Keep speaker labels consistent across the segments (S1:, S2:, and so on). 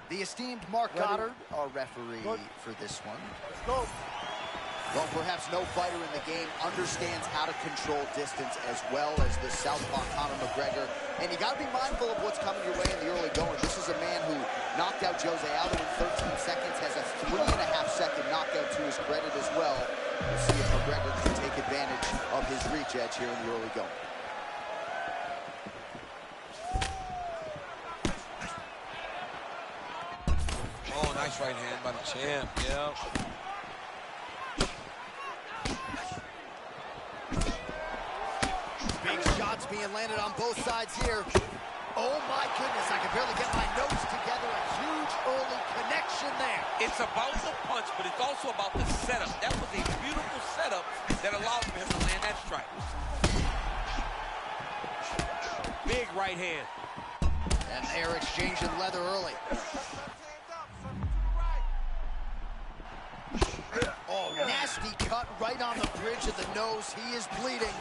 S1: The esteemed Mark Goddard, our referee for this one.
S2: Let's go.
S1: Well, perhaps no fighter in the game understands how to control distance as well as the southpaw Conor McGregor. And you got to be mindful of what's coming your way in the early going. This is a man who knocked out Jose Aldo in 13 seconds, has a 3.5-second knockout to his credit as well. We'll see if McGregor can take advantage of his reach edge here in the early going.
S3: Oh, nice right hand by the champ, yeah.
S1: Big shots being landed on both sides here. Oh my goodness, I can barely get my notes together. A huge early connection there.
S3: It's about the punch, but it's also about the setup. That was a beautiful setup that allowed for him to land that strike. Big right hand.
S1: And they're exchanging leather early. Oh, nasty cut right on the bridge of the nose. He is bleeding.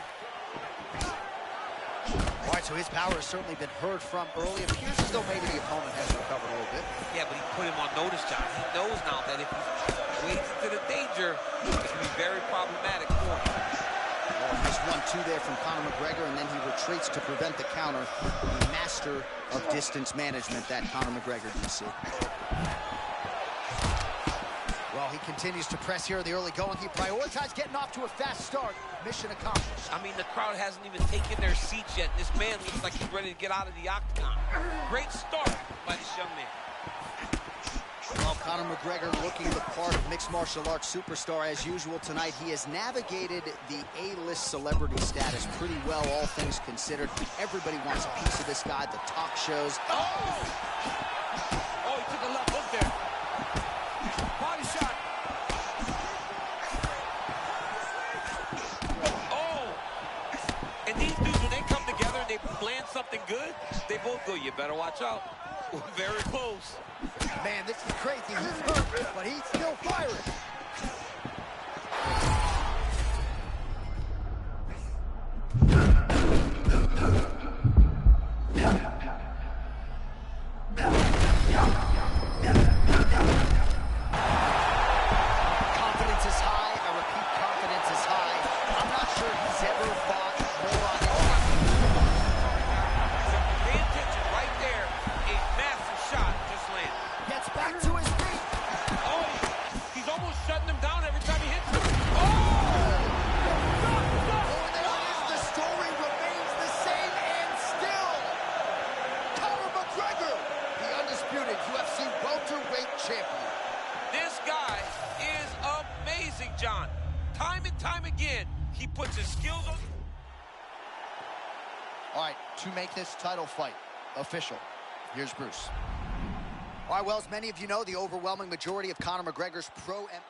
S1: All right, so his power has certainly been heard from early. It appears as though maybe the opponent has recovered a little bit.
S3: Yeah, but he put him on notice, John. He knows now that if he wades into the danger, it can be very problematic for him.
S1: Oh, nice 1-2 there from Conor McGregor, and then he retreats to prevent the counter. The master of distance management, that Conor McGregor, you see. Well, he continues to press here in the early going. He prioritized getting off to a fast start. Mission accomplished.
S3: I mean, the crowd hasn't even taken their seats yet. This man looks like he's ready to get out of the octagon. Great start by this young man.
S1: Well, Conor McGregor looking the part of mixed martial arts superstar as usual tonight. He has navigated the A-list celebrity status pretty well, all things considered. Everybody wants a piece of this guy, the talk shows.
S3: Oh, he took a left hook there. Body shot. Oh, and these dudes, when they come together and they land something good, they both go, you better watch out. Very close.
S1: Man, this is crazy. He's hurt, but he's still firing. Confidence is high. I repeat, confidence is high. I'm not sure he's ever fought more on it.
S3: Pay attention right there. A massive shot just landed.
S1: Gets back to his feet.
S3: Oh, he's almost shutting him down every time he hits him. Oh!
S1: Oh, there it is. The story remains the same and still. Conor McGregor, the undisputed UFC welterweight champion.
S3: This guy is amazing, John. Time and time again, he puts his skills on.
S1: All right, to make this title fight official, here's Bruce. All right, well, as many of you know, the overwhelming majority of Conor McGregor's pro and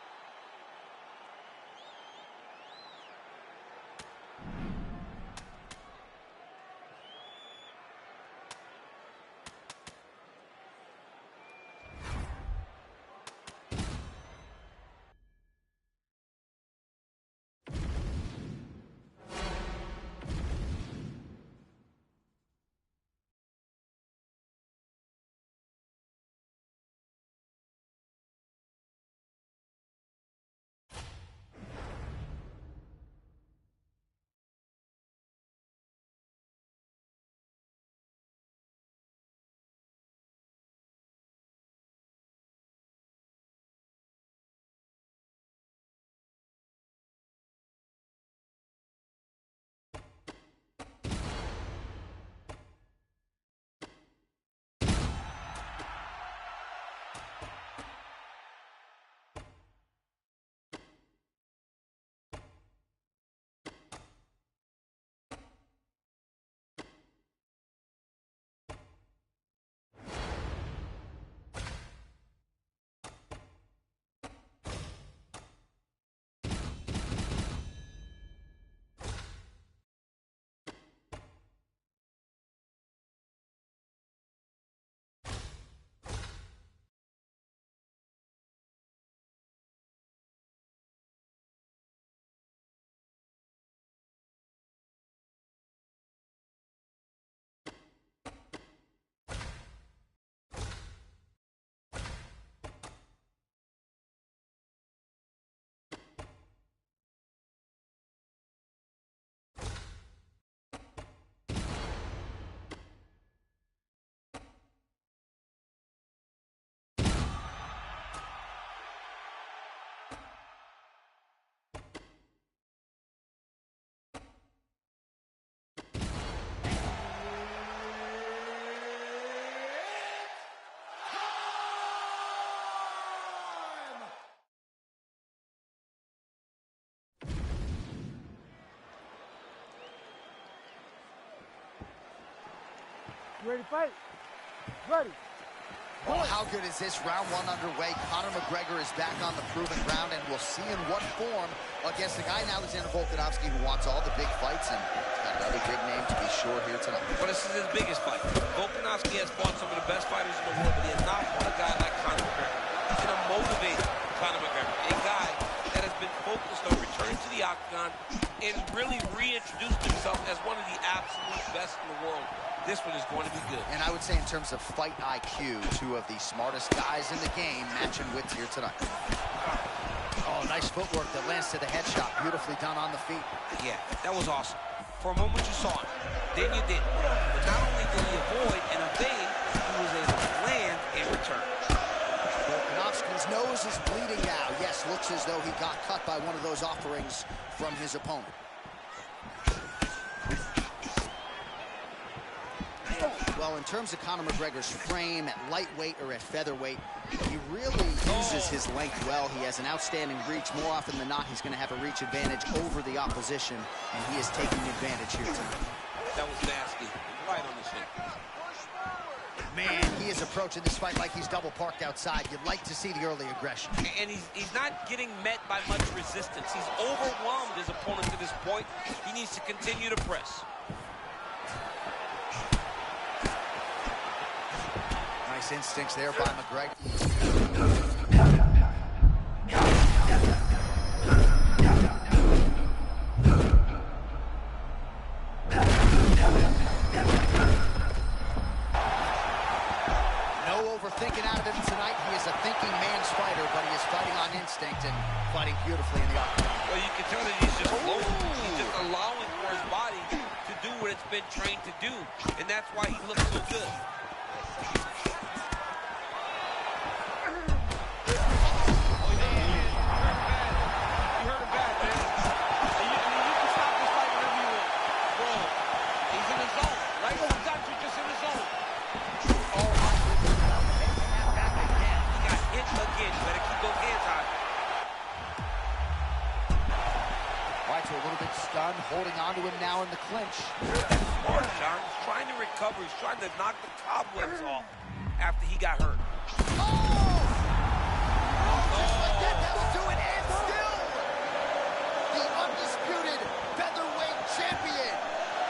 S2: ready to fight? Ready.
S1: Oh, how good is this? Round one underway. Conor McGregor is back on the proven ground, and we'll see in what form against the guy now, Alexander Volkanovski, who wants all the big fights, and he's got another big name to be sure here tonight.
S3: Well, this is his biggest fight. Volkanovski has fought some of the best fighters in the world, but he has not fought a guy like Conor McGregor. He's going to motivate Conor McGregor, a guy that has been focused on returning to the octagon and really reintroduced himself as one of the absolute best in the world. This one is going to be good.
S1: And I would say in terms of fight IQ, two of the smartest guys in the game matching wits here tonight. Oh, nice footwork that lands to the headshot. Beautifully done on the feet.
S3: Yeah, that was awesome. For a moment you saw it, then you didn't. But not only did he avoid and evade, he was able to land and return.
S1: Volkanovski's nose is bleeding now. Yes, looks as though he got cut by one of those offerings from his opponent. Well, in terms of Conor McGregor's frame at lightweight or at featherweight, he really uses his length well. He has an outstanding reach. More often than not, he's going to have a reach advantage over the opposition, and he is taking advantage here tonight.
S3: That was nasty. Right on the shin.
S1: Man, he is approaching this fight like he's double parked outside. You'd like to see the early aggression.
S3: And he's not getting met by much resistance. He's overwhelmed his opponent to this point. He needs to continue to press.
S1: Nice instincts there by McGregor. No overthinking out of him tonight. He is a thinking man's fighter, but he is fighting on instinct and fighting beautifully in the octagon.
S3: Well, you can tell that he's just floating. He's just allowing for his body to do what it's been trained to do, and that's why he looks so good.
S1: Holding on to him now in the clinch.
S3: Smart, John. He's trying to recover. He's trying to knock the cobwebs off after he got hurt.
S1: Oh! Just like that, that'll do it. And still, the undisputed featherweight champion.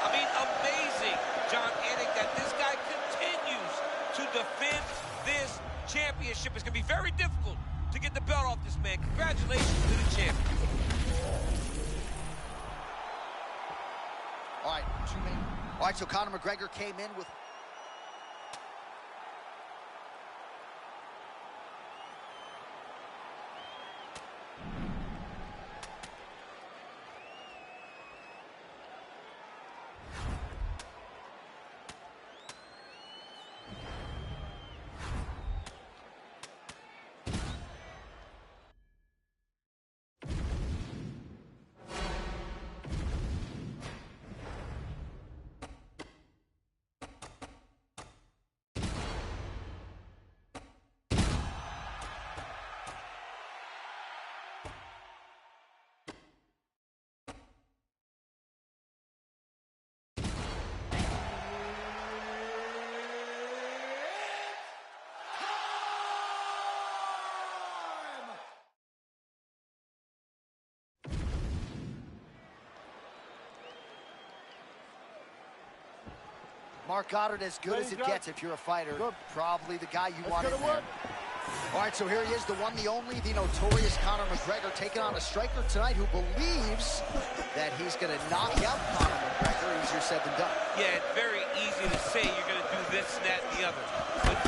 S3: I mean, amazing, John Anik, that this guy continues to defend this championship. It's going to be very difficult to get the belt off this man. Congratulations to the champion.
S1: All right, so Conor McGregor came in with... Mark Goddard, as good as it gets if you're a fighter. Good. Probably the guy you want in there. All right, so here he is, the one, the only, the notorious Conor McGregor, taking on a striker tonight who believes that he's going to knock out Conor McGregor. Easier said than done.
S3: Yeah, it's very easy to say you're going to do this, that, and the other. But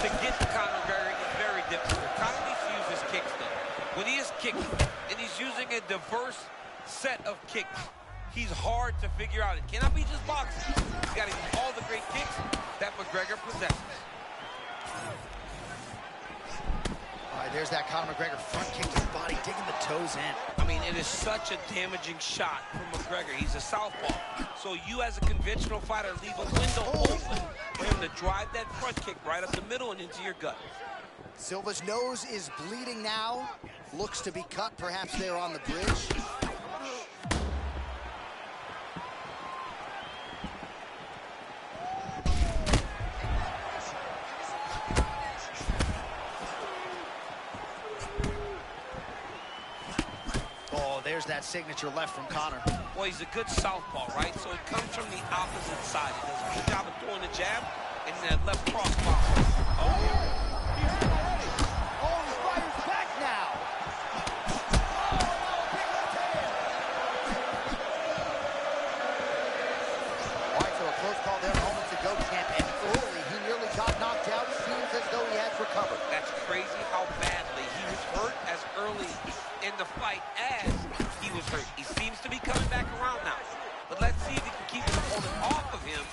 S3: to get to Conor McGregor is very difficult. Conor needs to use his kicks, though. When he is kicking, and he's using a diverse set of kicks, he's hard to figure out. It cannot be just boxing. He's got to use all the great kicks that McGregor possesses.
S1: All right, there's that Conor McGregor front kick to the body, digging the toes in.
S3: I mean, it is such a damaging shot from McGregor. He's a southpaw. So you, as a conventional fighter, leave a window open for him to drive that front kick right up the middle and into your gut.
S1: Silva's nose is bleeding now. Looks to be cut, perhaps there on the bridge. there's that signature left from Conor.
S3: Well, he's a good southpaw, right? So it comes from the opposite side. He does a good job of throwing the jab and that left cross follow. Oh,
S1: He fires back now. All right, so a close call there, moments ago, champ, and early he nearly got knocked out. Seems as though he has recovered.
S3: That's crazy how badly he was hurt as early in the fight as he was hurt. He seems to be coming back around now. But let's see if he can keep his opponent off of him.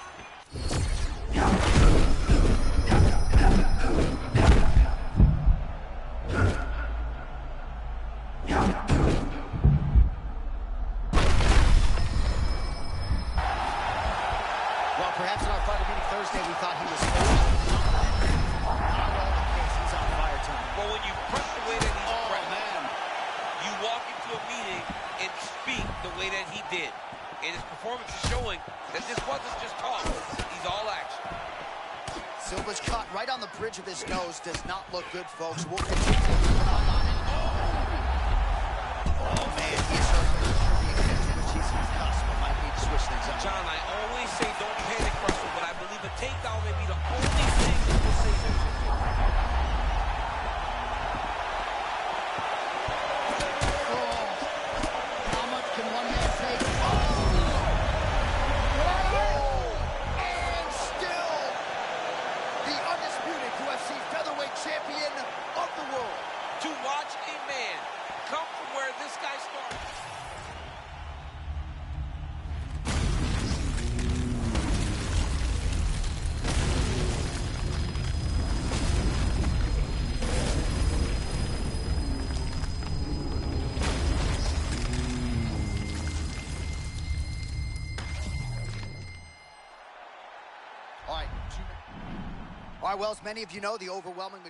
S1: Well, perhaps in our fighter meeting Thursday, we thought he was over. Not at all the case. He's on fire tonight.
S3: But when you prep the way that he's prepped, you walk into a meeting and speak the way that he did. And his performance is showing that this wasn't just talk. He's all action.
S1: Silva's cut right on the bridge of his nose does not look good, folks. We'll continue to keep an eye on it. Oh, man, he's hurt. Not sure the extent to which he's cussed, but might need to switch things up.
S3: John, I always say don't panic, Russell, but I believe a takedown may be the only thing that will save him.
S1: How much can one man take? And still the undisputed UFC featherweight champion of the world.
S3: To watch a man come from where this guy started.
S1: All right, well, as many of you know, the overwhelming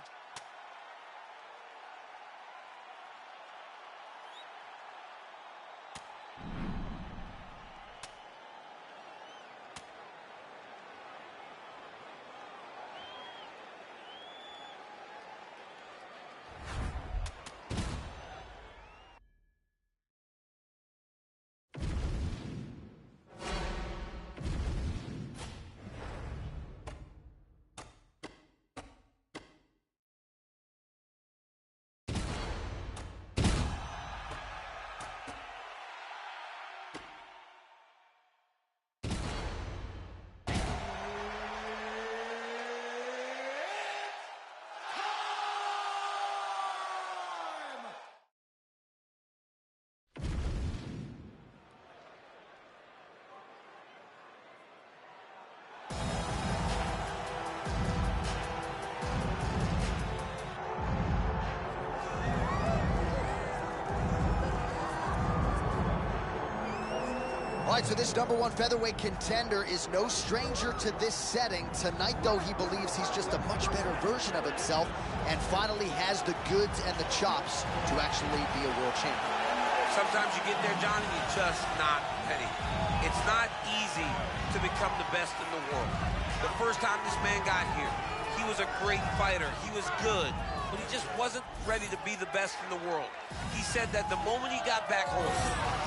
S1: All right, so this #1 featherweight contender is no stranger to this setting. Tonight, though, he believes he's just a much better version of himself and finally has the goods and the chops to actually be a world champion.
S3: Sometimes you get there, John, and you're just not ready. It's not easy to become the best in the world. The first time this man got here, he was a great fighter. He was good, but he just wasn't ready to be the best in the world. He said that the moment he got back home,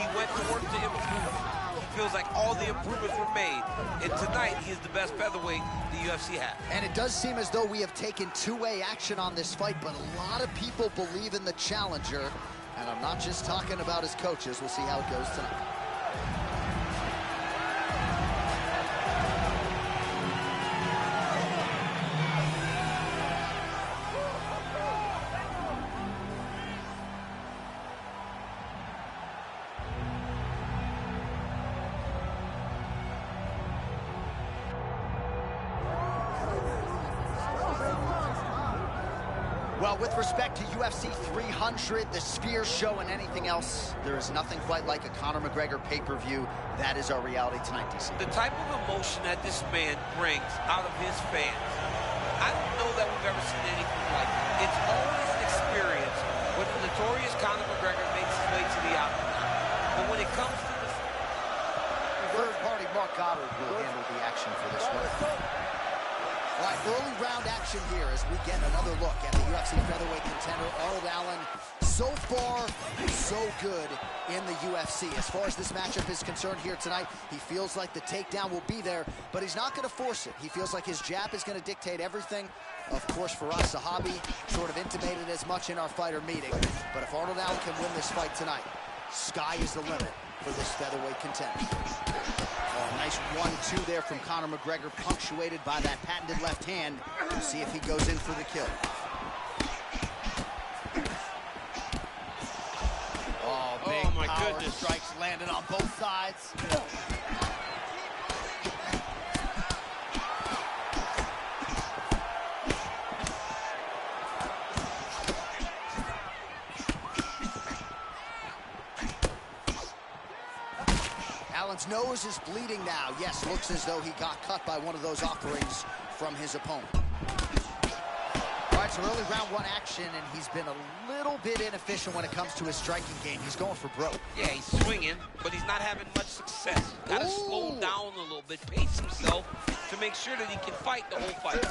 S3: he went to work to improve. He feels like all the improvements were made, and tonight he is the best featherweight the UFC has.
S1: And it does seem as though we have taken two-way action on this fight, but a lot of people believe in the challenger, and I'm not just talking about his coaches. We'll see how it goes tonight. Well, with respect to UFC 300, the Sphere Show, and anything else, there is nothing quite like a Conor McGregor pay-per-view. That is our reality tonight, DC.
S3: The type of emotion that this man brings out of his fans, I don't know that we've ever seen anything like it. It's always an experience when the notorious Conor McGregor makes his way to the octagon. But when it comes to the
S1: third party, Mark Goddard will handle the action for this one. All right, early round action here as we get another look at the UFC featherweight contender, Arnold Allen. So far, so good in the UFC. As far as this matchup is concerned here tonight, he feels like the takedown will be there, but he's not going to force it. He feels like his jab is going to dictate everything. Of course, for us, Sahabi sort of intimated as much in our fighter meeting. But if Arnold Allen can win this fight tonight, sky is the limit for this featherweight contender. Oh, nice 1-2 there from Conor McGregor, punctuated by that patented left hand. We'll see if he goes in for the kill. Oh, big power strikes landed on both sides. Allen's nose is bleeding now. Yes, looks as though he got cut by one of those offerings from his opponent. All right, so early round one action, and he's been a little bit inefficient when it comes to his striking game. He's going for broke.
S3: Yeah, he's swinging, but he's not having much success. Got to slow down a little bit, pace himself to make sure that he can fight the whole fight.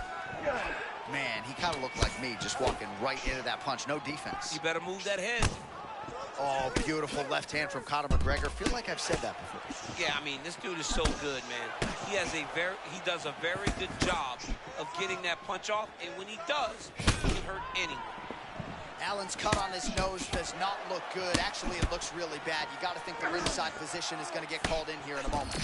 S1: Man, he kind of looked like me, just walking right into that punch. No defense.
S3: You better move that head.
S1: Oh, beautiful left hand from Conor McGregor. Feel like I've said that before.
S3: Yeah, I mean, this dude is so good, man. He does a very good job of getting that punch off, and when he does, he can hurt anyone.
S1: Allen's cut on his nose does not look good. Actually, it looks really bad. You got to think the ringside position is going to get called in here in a moment.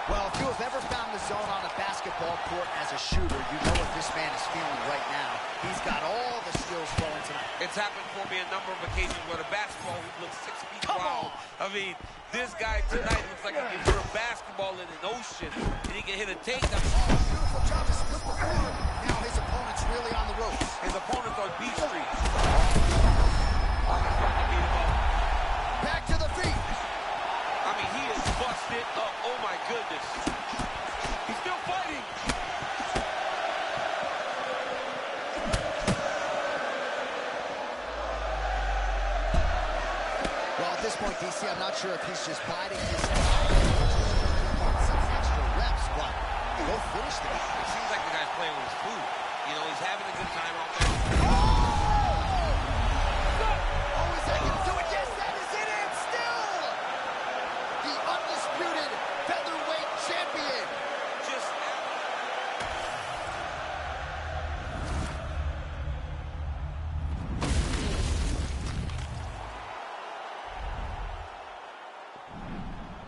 S1: Well, if you have ever found the zone on a basketball court as a shooter, you know what this man is feeling right now. He's got all the skills flowing tonight.
S3: It's happened for me a number of occasions where the basketball looks 6 feet long. I mean, this guy tonight looks like he can put a basketball in an ocean and he can hit a takedown.
S1: Oh, beautiful job to split the floor. Now his opponent's really on the ropes.
S3: His opponent's on B Street.
S1: Back to the feet.
S3: I mean, he is busted up. Oh, my goodness. He's still fighting.
S1: Well, at this point, DC, I'm not sure if he's just biding his time or just getting some extra reps, but go finish the guy.
S3: It seems like the guy's playing with his food. You know, he's having a good time out there.
S1: Oh, is that going to do it? Yes, that is it, and still the undisputed featherweight champion.
S3: Just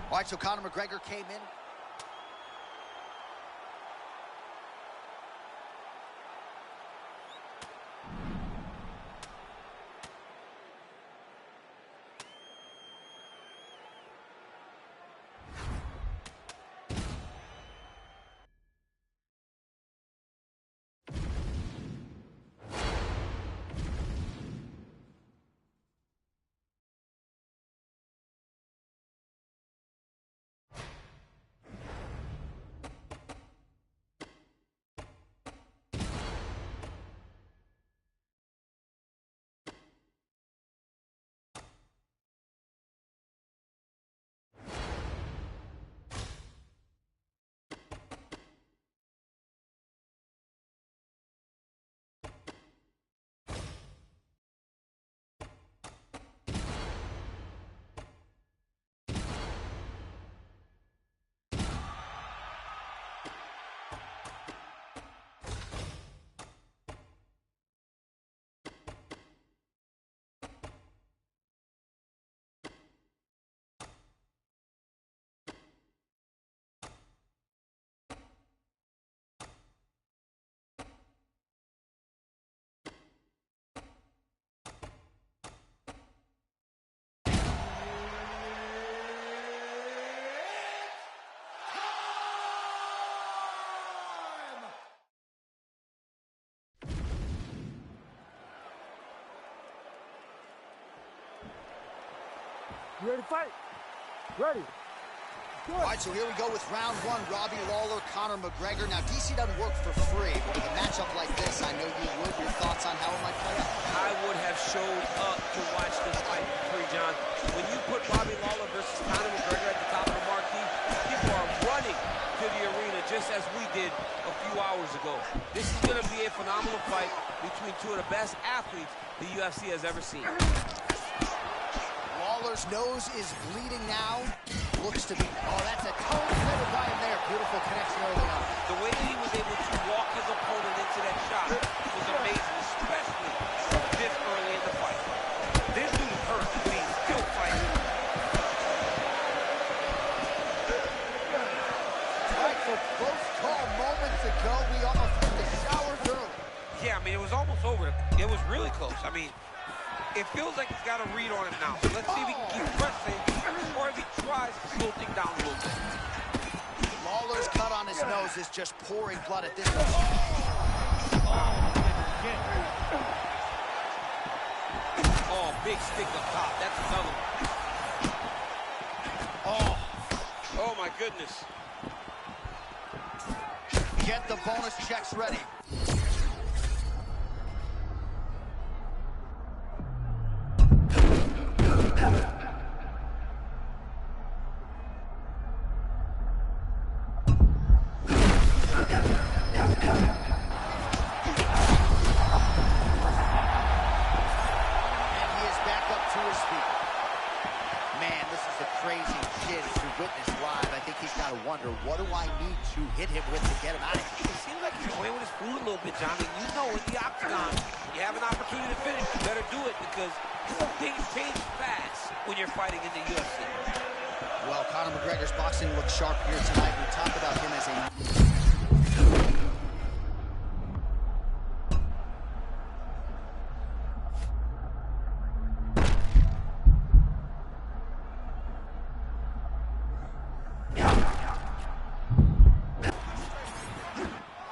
S1: All right, so Conor McGregor came in.
S2: You ready to fight? Ready. Good.
S1: All right, so here we go with round one. Robbie Lawler, Conor McGregor. Now, DC doesn't work for free, but with a matchup like this, I know you would. Your thoughts on how it might play out?
S3: I would have showed up to watch this fight for free. John, when you put Bobby Lawler versus Conor McGregor at the top of the marquee, people are running to the arena just as we did a few hours ago. This is going to be a phenomenal fight between two of the best athletes the UFC has ever seen.
S1: Lawler's nose is bleeding now. Looks to be, oh, that's a tone setter by him there. Beautiful connection early on.
S3: The way that he was able to walk his opponent into that shot was amazing, especially this early in the fight. This dude is hurt, but he's still fighting.
S1: All right, so close call moments ago. We almost hit the showers early.
S3: Yeah, I mean, it was almost over. It was really close. I mean, it feels like he's got a read on it now. So let's see if he can keep pressing or if he tries to slow things down a little bit.
S1: Lawler's cut on his nose is just pouring blood at this point.
S3: Oh, big stick up top. That's another one. Oh, my goodness.
S1: Get the bonus checks ready. What do I need to hit him with to get him out of here?
S3: It seems like he's playing with his food a little bit, Johnny. You know, in the octagon, you have an opportunity to finish. You better do it because things change fast when you're fighting in the UFC.
S1: Well, Conor McGregor's boxing looks sharp here tonight. We talk about him as a...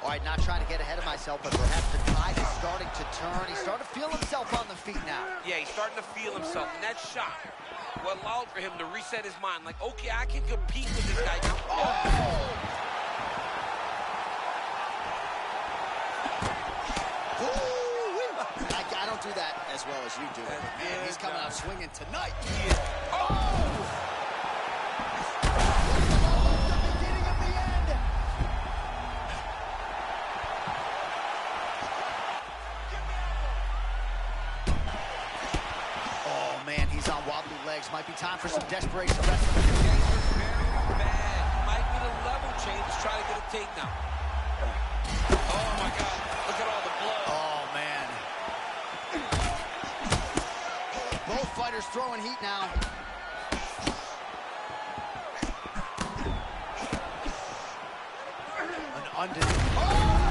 S1: All right, not trying to get ahead of myself, but perhaps the tide is starting to turn. He's starting to feel himself on the feet now.
S3: Yeah, he's starting to feel himself. And that shot, what allowed for him to reset his mind. Like, okay, I can compete with this guy now. Oh!
S1: I don't do that as well as you do. Man, he's coming out swinging tonight.
S3: He is. Oh!
S1: On wobbly legs. Might be time for some desperation wrestling.
S3: Very bad. Might be the level change to try to get a takedown. Oh my God. Look at all the blood.
S1: Oh man. Both fighters throwing heat now. An undisputed. Oh!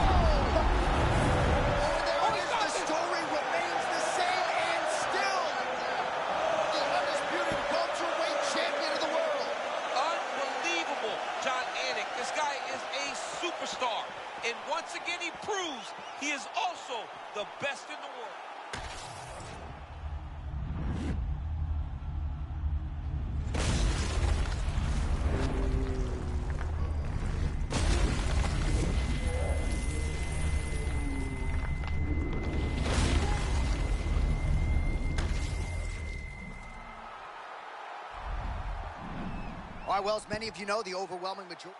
S3: Superstar. And once again, he proves he is also the best in the world.
S1: All right, well, as many of you know, the overwhelming majority...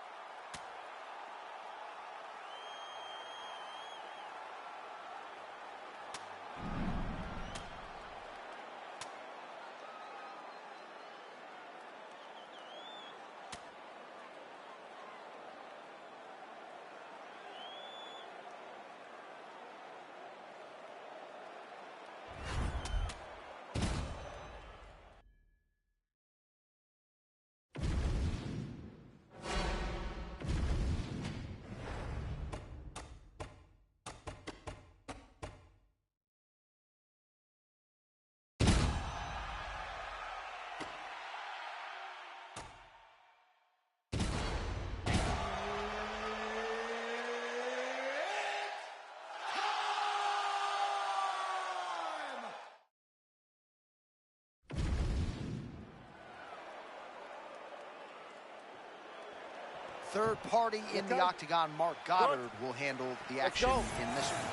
S1: Third party in the octagon, Mark Goddard, will handle the action in this one.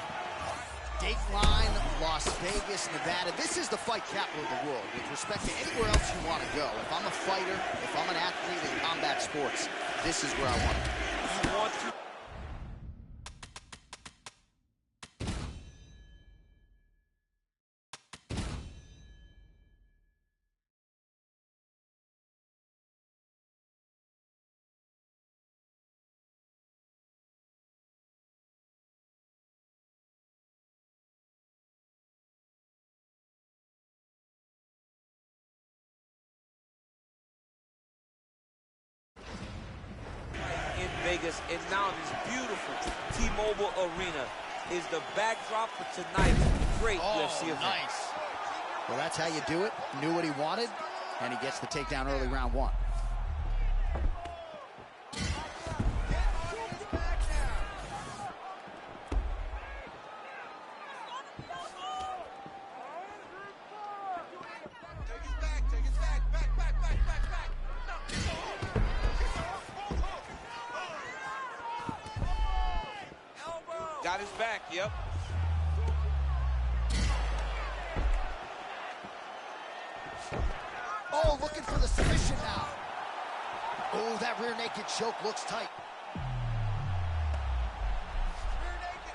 S1: Dateline Las Vegas, Nevada. This is the fight capital of the world with respect to anywhere else you want to go. If I'm a fighter, if I'm an athlete in combat sports, this is where I want to be.
S3: You want to. In Vegas, and now this beautiful T-Mobile Arena is the backdrop for tonight's great UFC event.
S1: Nice. Well, that's how you do it. Knew what he wanted, and he gets the takedown early round one.
S3: Got his back, yep.
S1: Oh, looking for the submission now. Oh, that rear naked choke looks tight. Rear naked.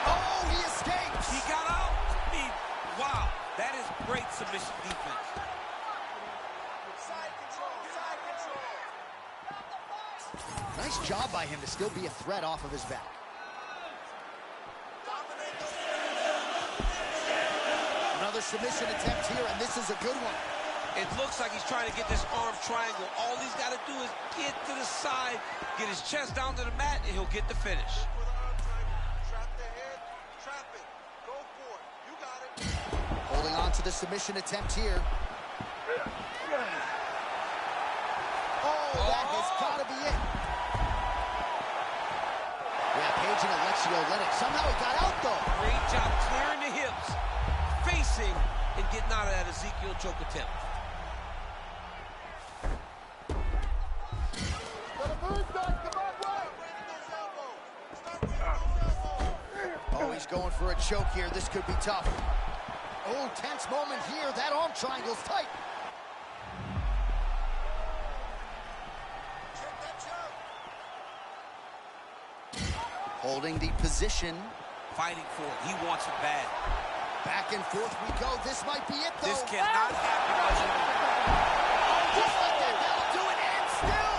S1: Oh, he escapes.
S3: He got out. I mean, wow, that is great submission defense.
S1: Nice job by him to still be a threat off of his back. Another submission attempt here, and this is a good one.
S3: It looks like he's trying to get this arm triangle. All he's got to do is get to the side, get his chest down to the mat, and he'll get the finish.
S4: Trap the head, trap it. Go for it. You got it.
S1: Holding on to the submission attempt here. Oh, that has got to be it. Yeah, Page and Alexio let it. Somehow he got out, though.
S3: Great job clearing the hips, facing, and getting out of that Ezekiel choke attempt.
S1: Oh, he's going for a choke here. This could be tough. Oh, tense moment here. That arm triangle's tight. Holding the position.
S3: Fighting for it. He wants it bad.
S1: Back and forth we go. This might be it, though.
S3: This cannot happen.
S1: Just like that, that'll do it. And still,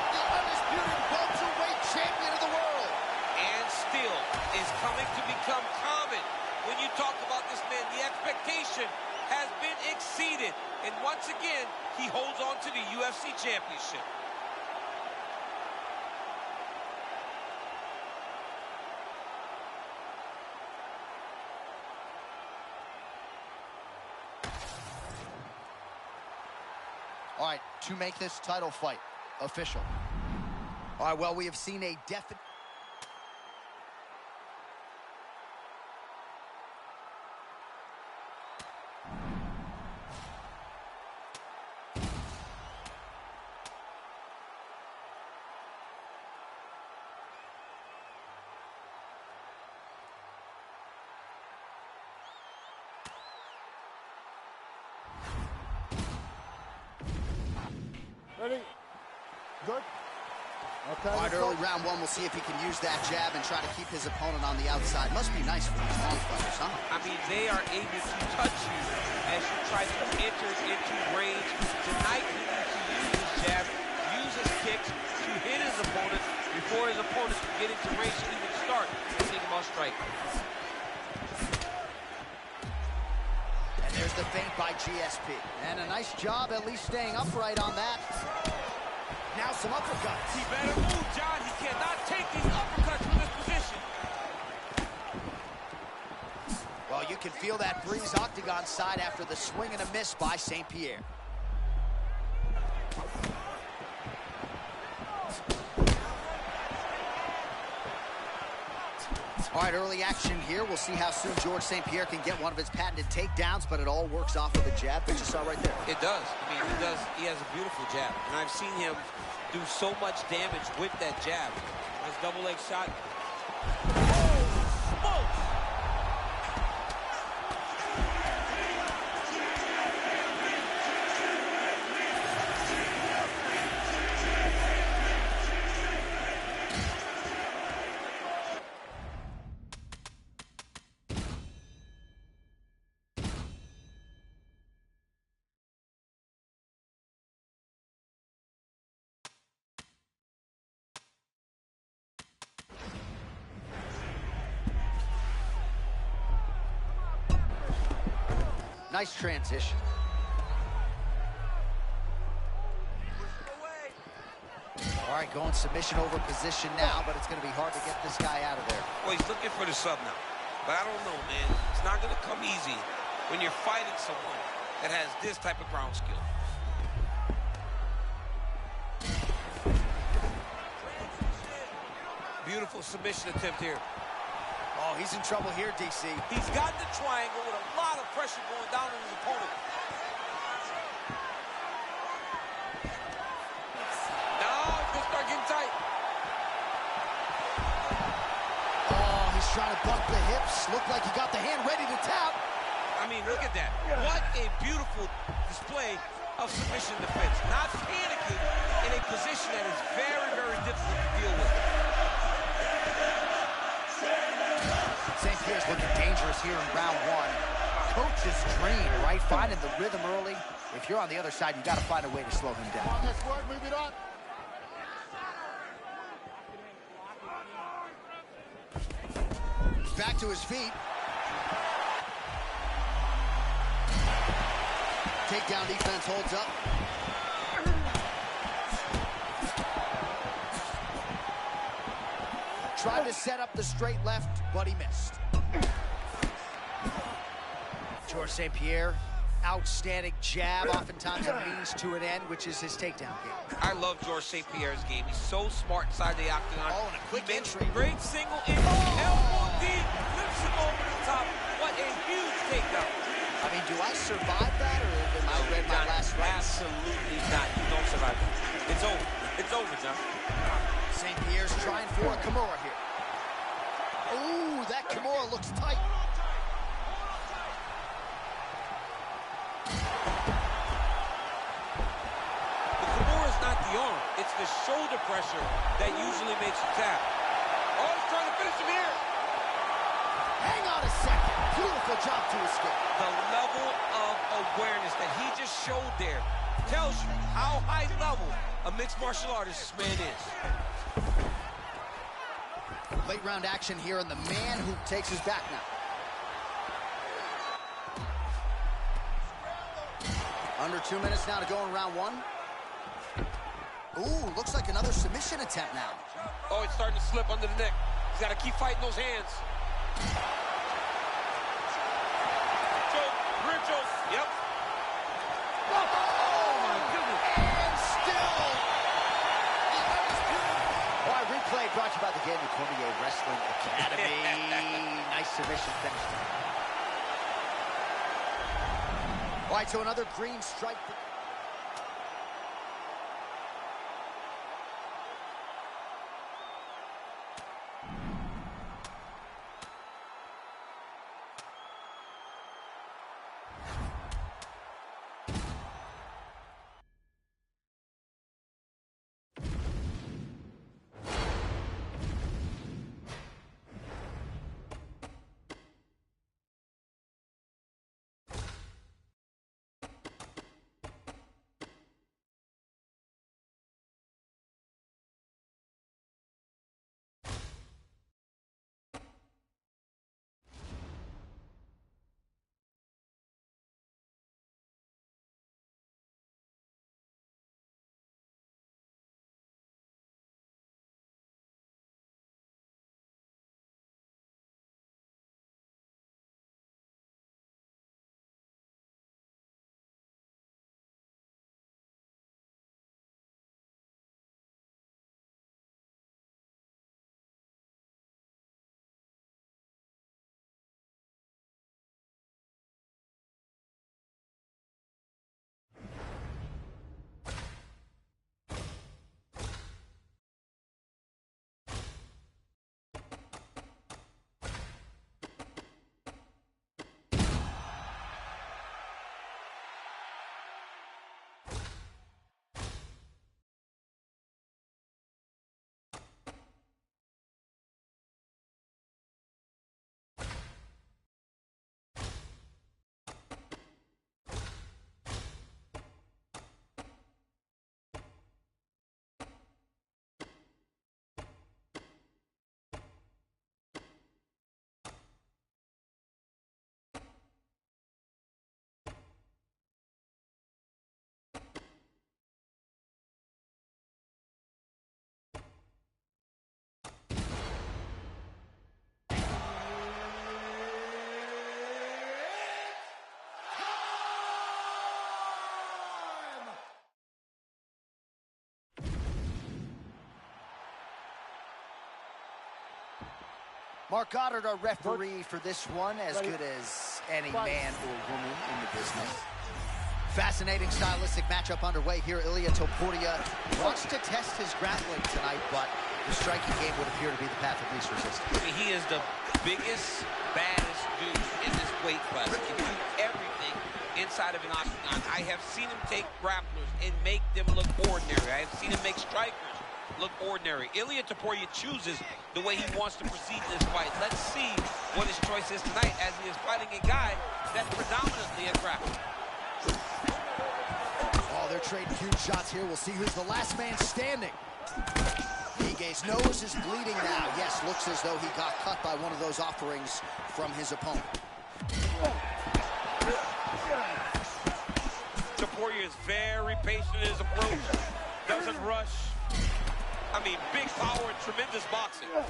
S1: the undisputed welterweight champion of the world.
S3: And still is coming to become common. When you talk about this man, the expectation has been exceeded. And once again, he holds on to the UFC championship.
S1: All right, to make this title fight official. All right, well, we have seen a definite...
S2: Ready? Good? Okay.
S1: All right, early round one, we'll see if he can use that jab and try to keep his opponent on the outside. Must be nice for these long fighters, huh?
S3: I mean, they are able to touch you as you try to enter into range. Tonight, he needs to use his jab, use his kicks to hit his opponent before his opponent can get into range to even start thinking about striking.
S1: And there's the feint by GSP. And a nice job at least staying upright on that. Now some uppercuts.
S3: He better move, John. He cannot take these uppercuts from this position.
S1: Well, you can feel that breeze octagon side after the swing and a miss by St. Pierre. All right, early action here. We'll see how soon George St. Pierre can get one of his patented takedowns, but it all works off of a jab that you saw right there.
S3: It does. I mean, he does. He has a beautiful jab, and I've seen him do so much damage with that jab. Nice double leg shot. Oh, smokes!
S1: Nice transition. All right, going submission over position now, but it's going to be hard to get this guy out of there.
S3: Well, he's looking for the sub now. But I don't know, man. It's not going to come easy when you're fighting someone that has this type of ground skill. Beautiful submission attempt here.
S1: Oh, he's in trouble here, DC.
S3: He's got the triangle with a lot of pressure going down on his opponent. Now it's going to start getting tight.
S1: Oh, he's trying to bump the hips. Looked like he got the hand ready to tap.
S3: I mean, look at that. What a beautiful display of submission defense. Not panicking in a position that is very, very difficult to deal with.
S1: St. Pierre's looking dangerous here in round one. Coach is trained, right? Finding the rhythm early. If you're on the other side, you got to find a way to slow him down.
S2: On this word, move it up.
S1: Back to his feet. Takedown defense holds up. Tried to set up the straight left, but he missed. George St. Pierre, outstanding jab, oftentimes a means to an end, which is his takedown game.
S3: I love George St. Pierre's game. He's so smart inside the octagon.
S1: Oh, and a quick entry.
S3: Great single in, elbow deep, flips him over the top. What a huge takedown.
S1: I mean, do I survive that, or am I read my last rights?
S3: Absolutely not. You don't survive it. It's over. It's over, John.
S1: St. Pierre's trying for a Kimura here. Ooh, that Kimura looks tight.
S3: The Kimura is not the arm. It's the shoulder pressure that usually makes you tap. Oh, he's trying to finish him here.
S1: Hang on a second. Beautiful job to escape.
S3: The level of awareness that he just showed there tells you how high level a mixed martial artist this man is.
S1: Late round action here, and the man who takes his back now. Under 2 minutes now to go in round one. Ooh, looks like another submission attempt now.
S3: Oh, it's starting to slip under the neck. He's got to keep fighting those hands. Choke, rear choke. Yep. Oh, my goodness.
S1: And still. All right, replay brought to you by the Daniel Cormier Wrestling Academy. Nice submission finish. All right, so another green stripe. Mark Goddard, our referee for this one, as good as any man or woman in the business. Fascinating stylistic matchup underway here. Ilia Topuria wants to test his grappling tonight, but the striking game would appear to be the path of least resistance.
S3: I mean, he is the biggest, baddest dude in this weight class. He can do everything inside of an octagon. I have seen him take grapplers and make them look ordinary. I have seen him make strikers look ordinary. Ilia Topuria chooses the way he wants to proceed in this fight. Let's see what his choice is tonight, as he is fighting a guy that's predominantly a grappler.
S1: Oh, they're trading huge shots here. We'll see who's the last man standing. Ige's nose is bleeding now. Yes, looks as though he got cut by one of those offerings from his opponent.
S3: Topuria is very patient in his approach. Doesn't rush. I mean, big power and tremendous boxing.
S1: Oh,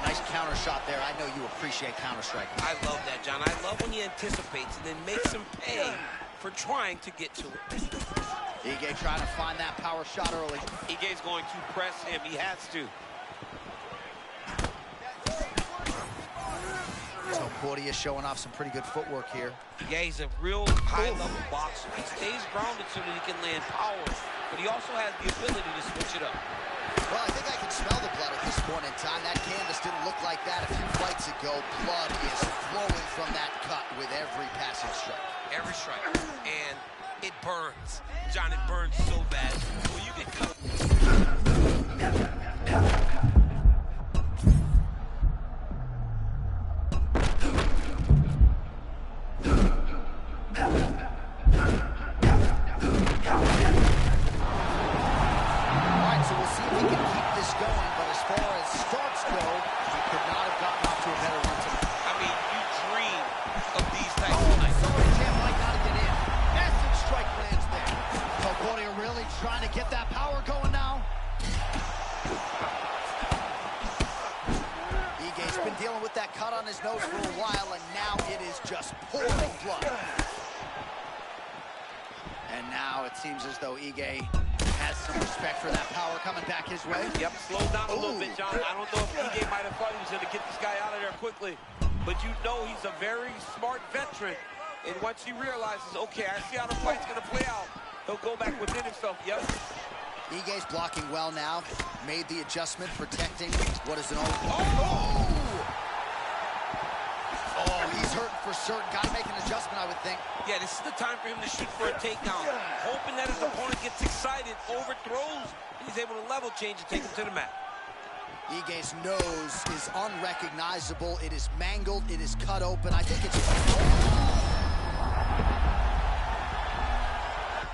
S1: nice counter shot there. I know you appreciate counter striking.
S3: I love that, John. I love when he anticipates and then makes him pay for trying to get to it.
S1: Ige trying to find that power shot early.
S3: Ige's going to press him. He has to.
S1: Topuria showing off some pretty good footwork here.
S3: Yeah, he's a real high-level boxer. He stays grounded so that he can land power, but he also has the ability to switch it up.
S1: Well, I think I can smell the blood at this point in time. That canvas didn't look like that a few fights ago. Blood is flowing from that cut with every passing strike.
S3: Every strike. And it burns. John, it burns so bad. When you get cut.
S1: Trying to get that power going now. Ige's been dealing with that cut on his nose for a while, and now it is just pouring blood. And now it seems as though Ige has some respect for that power coming back his way.
S3: Yep, slow down a little bit, John. I don't know if Ige might have thought he was going to get this guy out of there quickly, but you know he's a very smart veteran. And once he realizes, okay, I see how the fight's going to play out, he'll go back within himself. Yep.
S1: Ige's blocking well now. Made the adjustment, protecting what is an old... Oh! Oh, he's hurting for certain. Got to make an adjustment, I would think.
S3: Yeah, this is the time for him to shoot for a takedown. Hoping that his opponent gets excited, overthrows, and he's able to level change and take him to the mat.
S1: Ige's nose is unrecognizable. It is mangled. It is cut open. I think it's...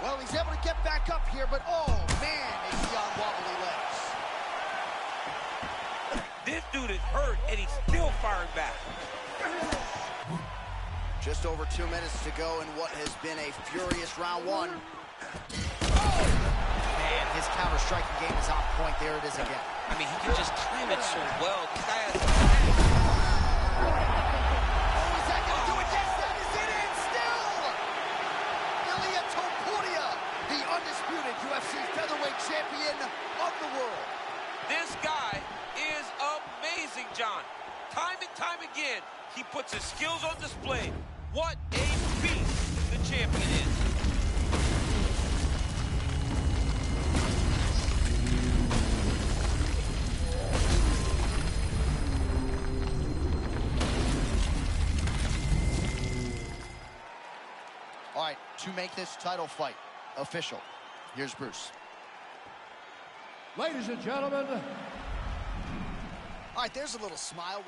S1: Well, he's able to get back up here, but oh, man, is he on wobbly legs.
S3: This dude is hurt, and he's still firing back.
S1: Just over 2 minutes to go in what has been a furious round one. Man, his counter-striking game is on point. There it is again.
S3: I mean, he can just time it so well. This guy has...
S1: UFC featherweight champion of the world.
S3: This guy is amazing, John. Time and time again, he puts his skills on display. What a beast the champion is.
S1: All right, to make this title fight official, here's Bruce.
S2: Ladies and gentlemen.
S1: All right, there's a little smile.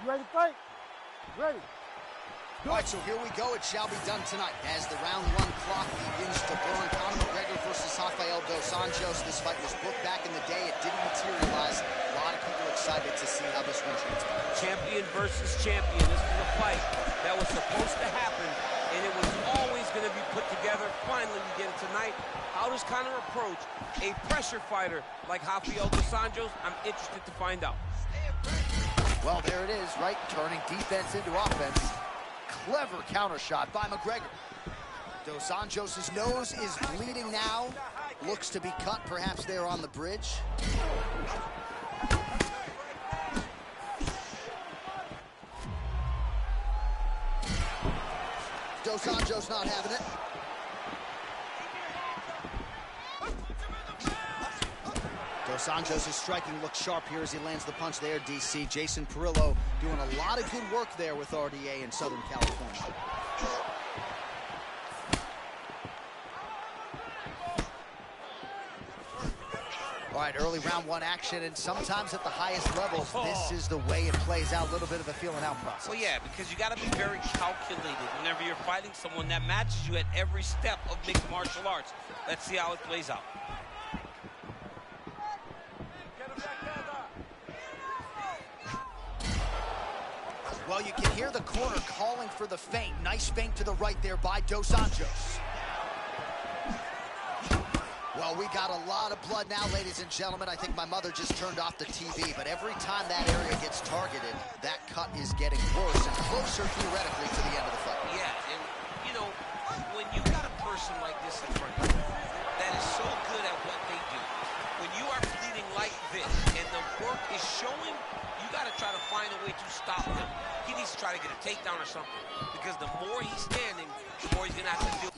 S2: You ready to fight? Ready.
S1: All right, so here we go. It shall be done tonight as the round one clock begins to burn. Conor McGregor versus Rafael dos Anjos. This fight was booked back in the day. It didn't materialize. A lot of people excited to see how this one transpires.
S3: Champion versus champion. This is a fight that was supposed to happen, and it was always going to be put together. Finally, we get it tonight. How does Conor approach a pressure fighter like Rafael dos Anjos? I'm interested to find out.
S1: Well, there it is, right? Turning defense into offense. Clever counter shot by McGregor. Dos Anjos' nose is bleeding now. Looks to be cut, perhaps there on the bridge. Dos Anjos not having it. Dos Anjos' striking looks sharp here as he lands the punch there, DC. Jason Perillo doing a lot of good work there with RDA in Southern California. All right, early round one action, and sometimes at the highest levels, this is the way it plays out, a little bit of a feeling out process.
S3: Well, yeah, because you got to be very calculated whenever you're fighting someone that matches you at every step of mixed martial arts. Let's see how it plays out.
S1: Well, you can hear the corner calling for the feint. Nice feint to the right there by Dos Anjos. Well, we got a lot of blood now, ladies and gentlemen. I think my mother just turned off the TV, but every time that area gets targeted, that cut is getting worse and closer, theoretically, to the end of the fight.
S3: Yeah, and, you know, when you got a person like this in front of you that is so good at what they do, when you are bleeding like this and the work is showing, you got to try to find a way to stop him. He needs to try to get a takedown or something, because the more he's standing, the more he's going to have to do.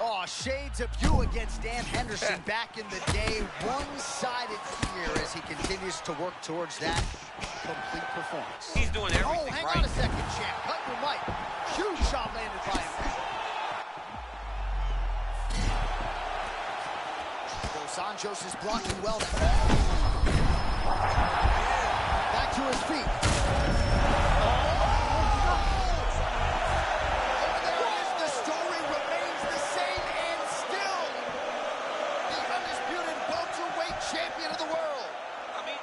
S1: Oh, shades of you against Dan Henderson back in the day. One-sided here as he continues to work towards that complete performance.
S3: He's doing everything
S1: hang
S3: right.
S1: on a second, champ. Cut your mic. Huge shot landed by him. Dos Anjos is blocking well. Back to his feet. Champion of the world.
S3: I mean,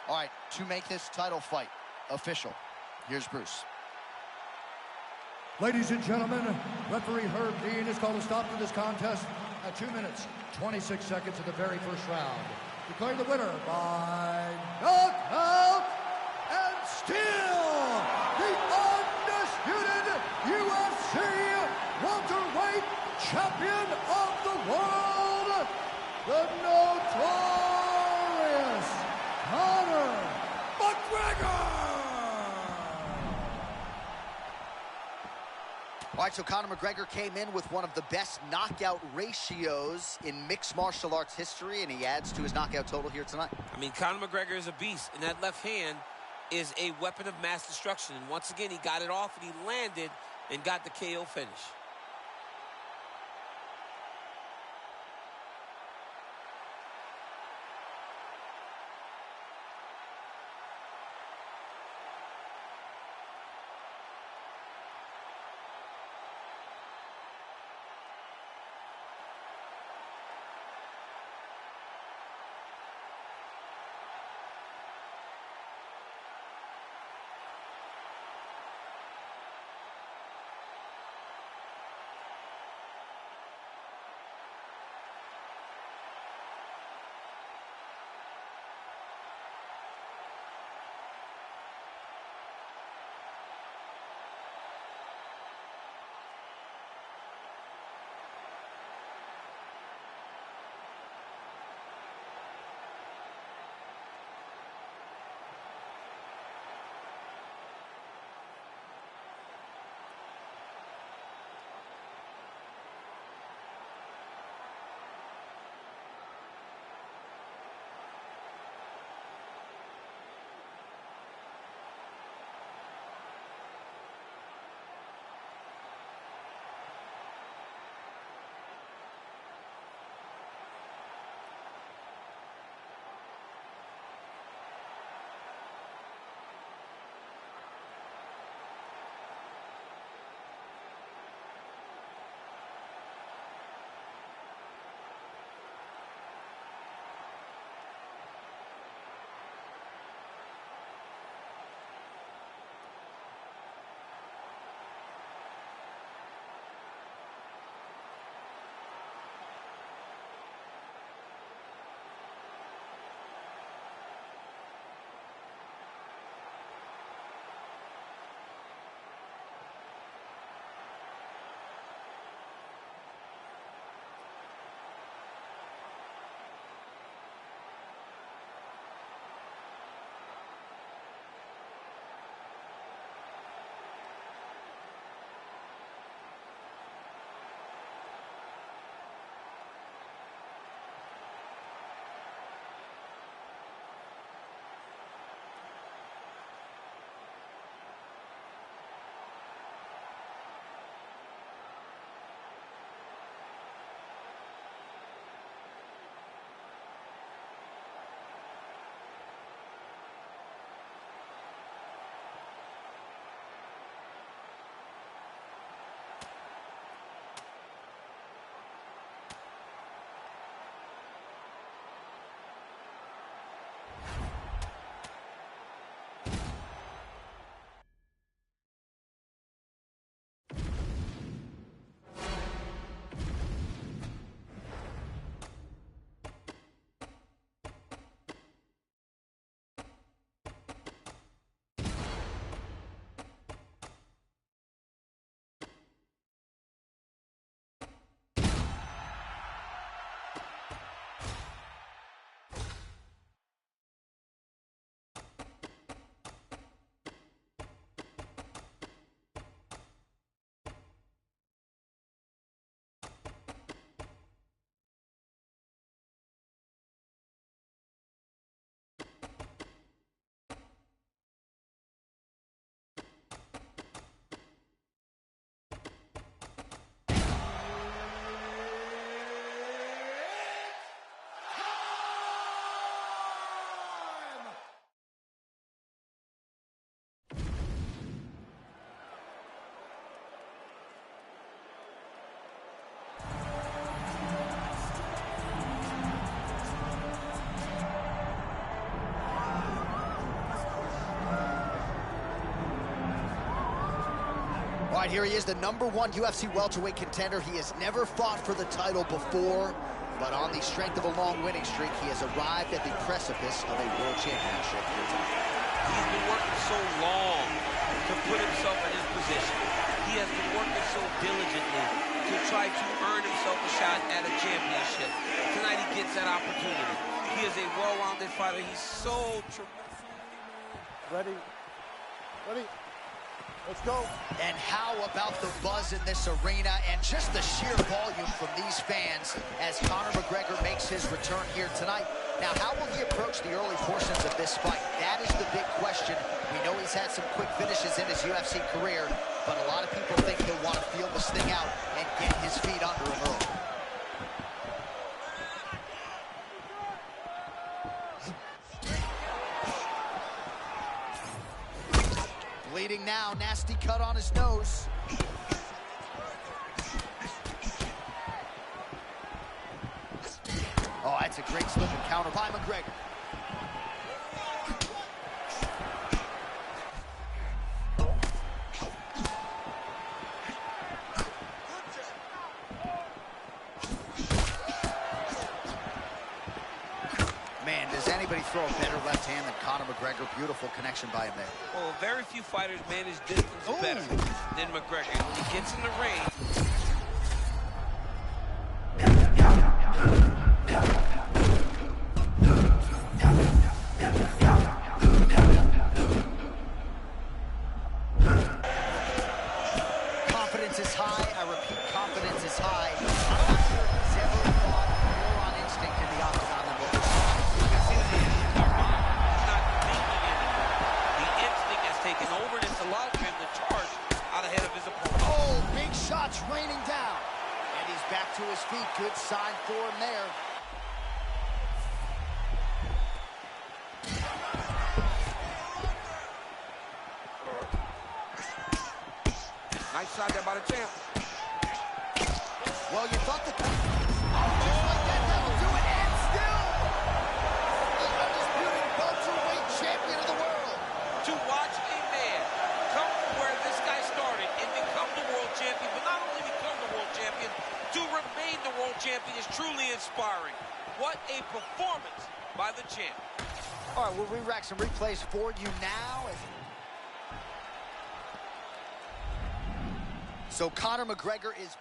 S1: all right, to make this title fight official, here's Bruce.
S5: Ladies and gentlemen, referee Herb Dean has called a stop to this contest at 2 minutes, 26 seconds of the very first round. Declaring the winner by knockout and still the undisputed UFC welterweight champion of the world, the notorious Conor McGregor!
S1: All right, so Conor McGregor came in with one of the best knockout ratios in mixed martial arts history, and he adds to his knockout total here tonight.
S3: I mean, Conor McGregor is a beast, and that left hand is a weapon of mass destruction. And once again, he got it off, and he landed and got the KO finish.
S1: All right, here he is, the #1 UFC welterweight contender. He has never fought for the title before, but on the strength of a long winning streak, he has arrived at the precipice of a world championship here tonight.
S3: He's been working so long to put himself in his position. He has been working so diligently to try to earn himself a shot at a championship. Tonight he gets that opportunity. He is a well-rounded fighter. He's so tremendous.
S2: Ready? Ready? Let's go.
S1: And how about the buzz in this arena and just the sheer volume from these fans as Conor McGregor makes his return here tonight. Now, how will he approach the early portions of this fight? That is the big question. We know he's had some quick finishes in his UFC career, but a lot of people think he'll want to feel this thing out and get his feet under him early. Bleeding now, nasty cut on his nose. Oh, that's a great slip and counter by McGregor. Man, does anybody throw a better left hand than Conor McGregor? Beautiful connection by him there.
S3: Well, very few fighters manage distance better than McGregor. When he gets in the ring,
S1: confidence is high. I repeat, confidence is high. I'm not sure he's ever fought more on instinct in the octagon than what we're seeing.
S3: you can see that he's not thinking anymore. The instinct has taken over, and it's allowed him to charge out ahead of his opponent.
S1: Oh, big shots raining down. And he's back to his feet. Good sign for him there.
S3: Nice shot there by the champ.
S1: Well, you thought the... Just like that, that'll do it. And still, the undisputed welterweight champion of the world.
S3: To watch a man come from where this guy started and become the world champion, but not only become the world champion, to remain the world champion is truly inspiring. What a performance by the champ.
S1: All right, we'll re-rack some replays for you now. So Conor McGregor is...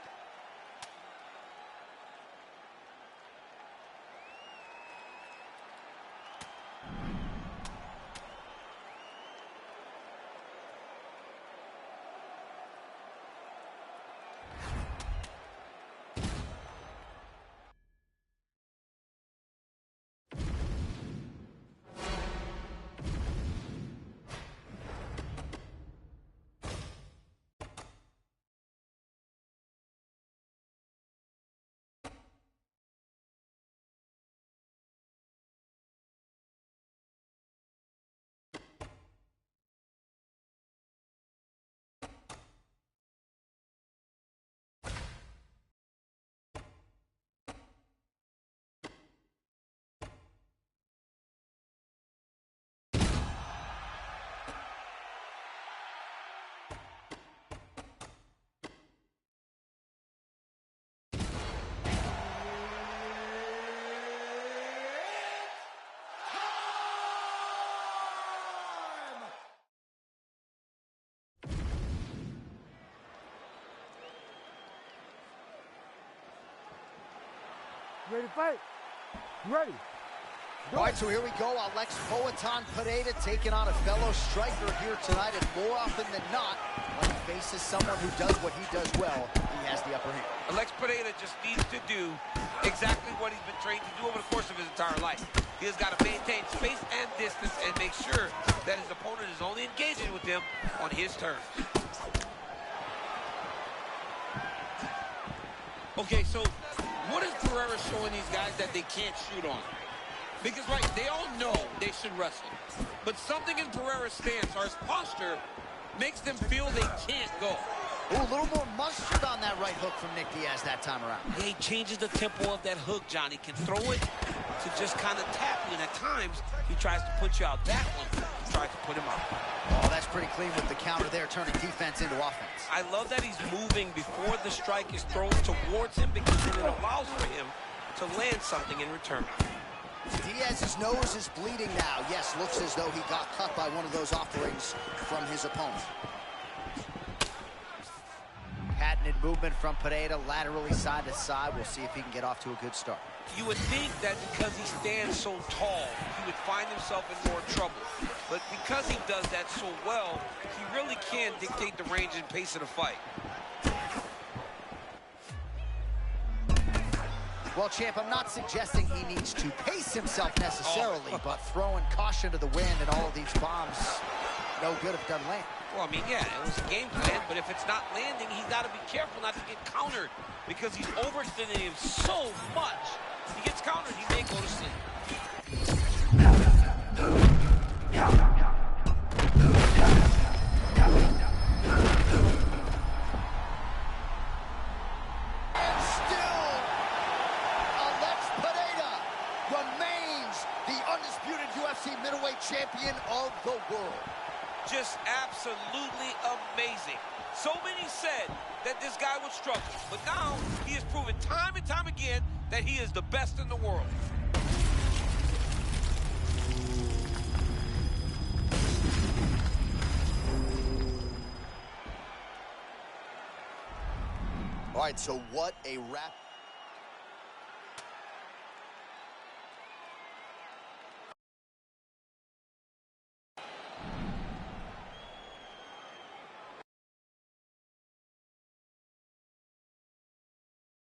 S2: Ready to fight? Ready.
S1: All right, so here we go. Alex Poatan Pereira taking on a fellow striker here tonight, and more often than not, when he faces someone who does what he does well, he has the upper hand.
S3: Alex Pereira just needs to do exactly what he's been trained to do over the course of his entire life. He has got to maintain space and distance and make sure that his opponent is only engaging with him on his terms. Okay, so what is Pereira showing these guys that they can't shoot on? Because, right, they all know they should wrestle. But something in Pereira's stance or his posture makes them feel they can't go.
S1: Ooh, a little more mustard on that right hook from Nick Diaz that time around.
S3: Yeah, he changes the tempo of that hook, John. He can throw it to just kind of tap you, and at times, he tries to put you out that one. tries to put him out.
S1: Oh, that's pretty clean with the counter there, turning defense into offense.
S3: I love that he's moving before the strike is thrown towards him, because then it allows for him to land something in return.
S1: Diaz's nose is bleeding now. Yes, looks as though he got cut by one of those offerings from his opponent. Patented movement from Pereira, laterally side to side. We'll see if he can get off to a good start.
S3: You would think that because he stands so tall, he would find himself in more trouble. But because he does that so well, he really can dictate the range and pace of the fight.
S1: Well, champ, I'm not suggesting he needs to pace himself necessarily, but throwing caution to the wind and all of these bombs, no good if it doesn't land.
S3: Well, I mean, yeah, it was a game plan, but if it's not landing, he's got to be careful not to get countered, because he's overextending him so much. If he gets countered, he may go to sleep.
S1: And still, Alex Pereira remains the undisputed UFC middleweight champion of the world.
S3: Just absolutely amazing. So many said that this guy would struggle, but now he has proven time and time again that he is the best in the world.
S1: All right, so what a wrap.